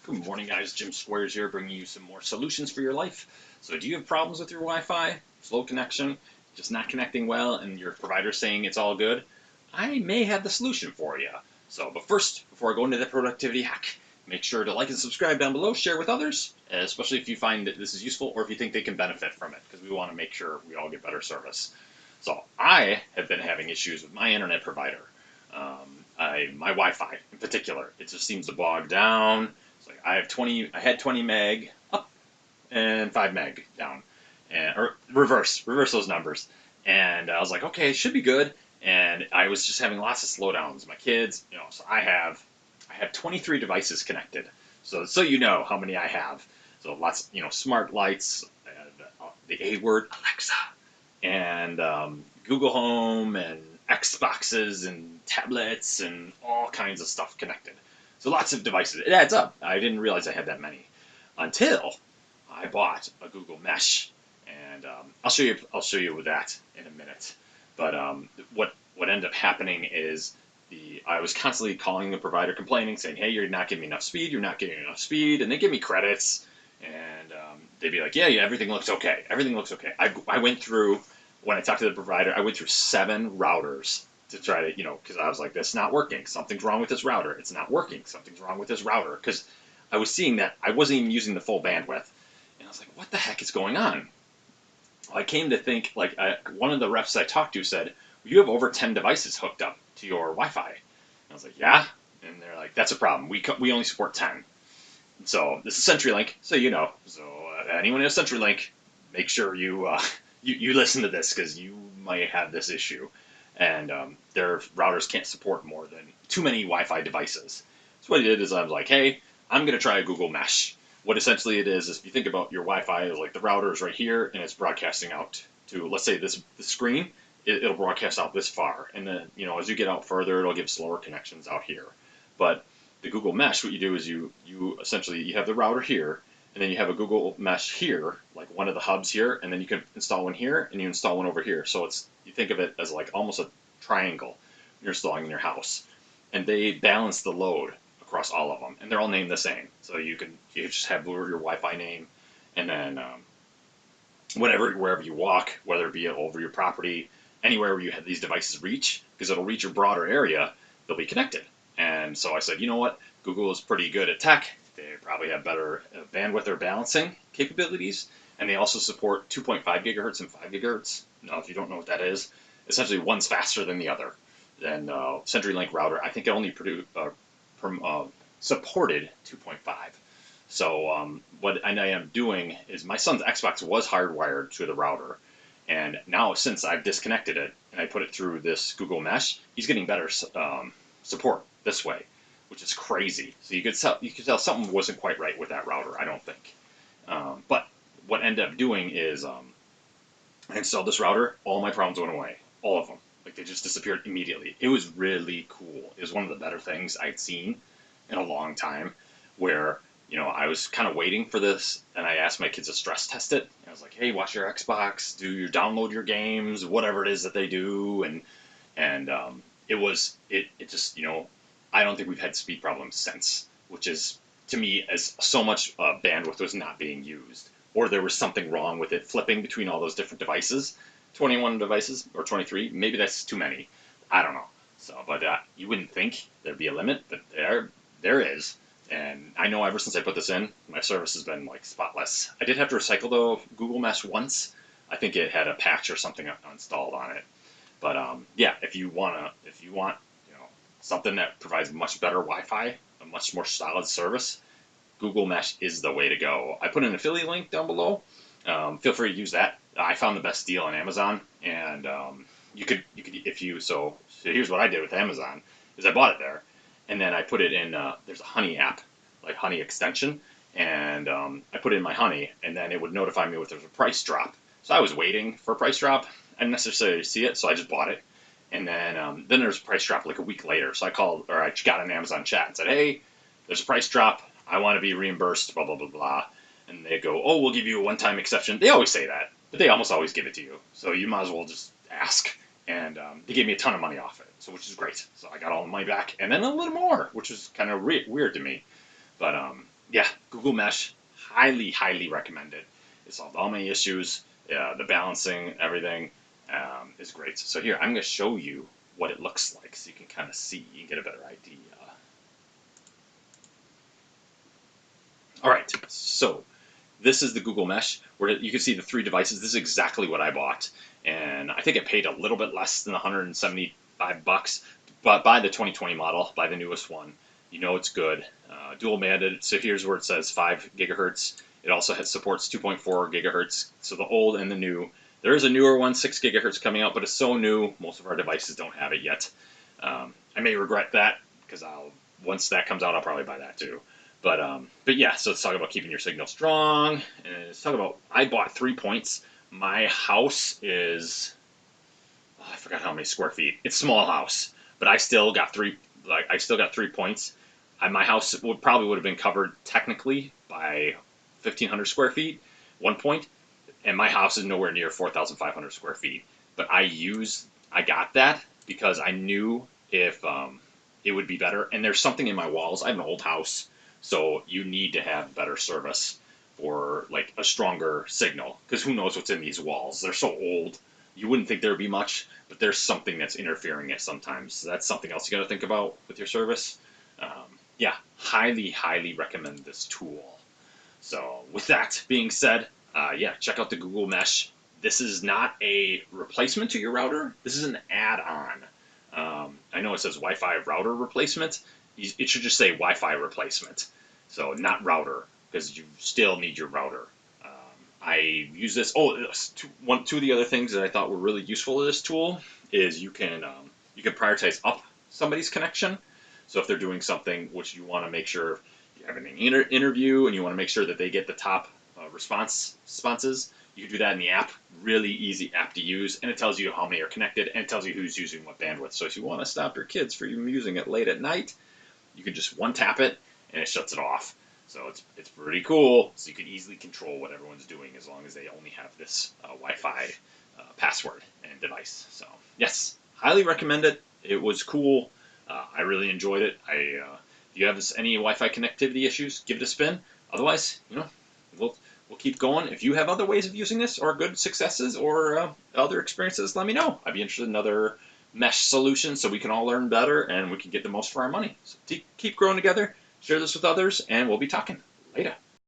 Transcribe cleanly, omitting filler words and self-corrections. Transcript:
Good morning, guys. Jim Squares here, bringing you some more solutions for your life. So, do you have problems with your Wi-Fi, slow connection, just not connecting well, and your provider's saying it's all good? I may have the solution for you. So, but first, before I go into the productivity hack, make sure to like and subscribe down below, share with others, especially if you find that this is useful or if you think they can benefit from it, because we want to make sure we all get better service. So, I have been having issues with my internet provider. My Wi-Fi in particular, it just seems to bog down. It's like I had 20 meg up and 5 meg down, and or reverse those numbers. And I was like, okay, it should be good. And I was just having lots of slowdowns. My kids, so I have 23 devices connected. So you know how many I have. So lots, smart lights, and the A word, Alexa, and Google Home and Xboxes and tablets and all kinds of stuff connected. So lots of devices. It adds up. I didn't realize I had that many until I bought a Google Mesh, and I'll show you with that in a minute. But what ended up happening is I was constantly calling the provider, complaining, saying, "Hey, you're not giving me enough speed. You're not giving me enough speed," and they give me credits, and they'd be like, "Yeah, everything looks okay. Everything looks okay." I went through when I talked to the provider, I went through 7 routers to try to, because I was like, "This is not working. Something's wrong with this router. It's not working. Something's wrong with this router." Because I was seeing that I wasn't even using the full bandwidth, and I was like, "What the heck is going on?" Well, I came to think, like, one of the reps I talked to said, "You have over 10 devices hooked up to your Wi-Fi." And I was like, "Yeah," and they're like, "That's a problem. We only support 10." So this is CenturyLink, so you know. So anyone who has CenturyLink, make sure you listen to this because you might have this issue, and their routers can't support more than too many Wi-Fi devices. So what I did is I was like, hey, I'm gonna try a Google Mesh. What essentially it is if you think about your Wi-Fi, is like the router is right here and it's broadcasting out to, let's say, this the screen. It'll broadcast out this far, and then as you get out further, it'll give slower connections out here. But the Google Mesh, what you do is you essentially you have the router here, and then you have a Google Mesh here, like one of the hubs here, and then you can install one here, and you install one over here. So you think of it as like almost a triangle you're installing in your house, and they balance the load across all of them, and they're all named the same. So you just have your Wi-Fi name, and then wherever you walk, whether it be over your property, anywhere where you have these devices reach, because it'll reach your broader area, they'll be connected. And so I said, you know what? Google is pretty good at tech. They probably have better bandwidth or balancing capabilities, and they also support 2.5 gigahertz and 5 gigahertz. Now, if you don't know what that is, essentially one's faster than the other. And CenturyLink router, I think it only supported 2.5. So what I am doing is my son's Xbox was hardwired to the router, and now since I've disconnected it and I put it through this Google Mesh, he's getting better support this way, which is crazy. So you could tell something wasn't quite right with that router. I don't think. But what I ended up doing is I installed this router. All my problems went away. All of them. Like they just disappeared immediately. It was really cool. It was one of the better things I'd seen in a long time. Where I was kind of waiting for this, and I asked my kids to stress test it. And I was like, "Hey, watch your Xbox, download your games, whatever it is that they do," and it just I don't think we've had speed problems since, which is to me as so much bandwidth was not being used, or there was something wrong with it flipping between all those different devices, 21 devices or 23. Maybe that's too many. I don't know. So, but you wouldn't think there'd be a limit, but there is. And I know ever since I put this in, my service has been like spotless. I did have to recycle the Google Mesh once. I think it had a patch or something installed on it. But yeah, if you want, something that provides much better Wi-Fi, a much more solid service, Google Mesh is the way to go. I put an affiliate link down below. Feel free to use that. I found the best deal on Amazon, and you could if you so here's what I did with Amazon is I bought it there, and then I put it in. There's a Honey app, like Honey extension, and I put it in my Honey, and then it would notify me if there was a price drop. So I was waiting for a price drop. I didn't necessarily see it, so I just bought it. And then there's a price drop like a week later. So I got an Amazon chat and said, "Hey, there's a price drop. I want to be reimbursed, blah, blah, blah, blah." And they go, "Oh, we'll give you a one-time exception." They always say that, but they almost always give it to you. So you might as well just ask. And they gave me a ton of money off it, so which is great. So I got all the money back, and then a little more, which was kind of weird to me. But yeah, Google Mesh, highly, highly recommended. It solved all my issues. The balancing, everything is great. So here, I'm going to show you what it looks like so you can kind of see and get a better idea. All right, so this is the Google Mesh where you can see the 3 devices. This is exactly what I bought, and I think I paid a little bit less than 175 bucks, but buy the 2020 model, buy the newest one. You know it's good. Dual banded. So here's where it says 5 gigahertz. It also supports 2.4 gigahertz. So the old and the new. There is a newer one, 6 gigahertz coming out, but it's so new, most of our devices don't have it yet. I may regret that because once that comes out, I'll probably buy that too. But yeah, so let's talk about keeping your signal strong. And let's talk about, I bought 3 points. My house is, I forgot how many square feet. It's a small house, but I still got 3 points. My house probably would have been covered technically by 1,500 square feet, 1 point, and my house is nowhere near 4,500 square feet. But I got that because I knew if it would be better. And there's something in my walls. I have an old house, so you need to have better service for like a stronger signal, because who knows what's in these walls? They're so old. You wouldn't think there'd be much, but there's something that's interfering it sometimes. So that's something else you got to think about with your service. Yeah, highly, highly recommend this tool. So with that being said, yeah, check out the Google Mesh. This is not a replacement to your router. This is an add-on. I know it says Wi-Fi router replacement. It should just say Wi-Fi replacement. So not router, because you still need your router. I use this. Oh, two of the other things that I thought were really useful of this tool is you can prioritize up somebody's connection. So if they're doing something which you want to make sure you have an interview and you want to make sure that they get the top responses, you can do that in the app. Really easy app to use, and it tells you how many are connected, and it tells you who's using what bandwidth. So if you want to stop your kids from using it late at night, you can just one tap it and it shuts it off. So it's pretty cool. So you can easily control what everyone's doing as long as they only have this Wi-Fi password and device. So yes, highly recommend it. It was cool. I really enjoyed it. If you have any Wi-Fi connectivity issues, give it a spin. Otherwise, we'll keep going. If you have other ways of using this or good successes or other experiences, let me know. I'd be interested in other mesh solutions so we can all learn better and we can get the most for our money. So keep growing together. Share this with others, and we'll be talking later.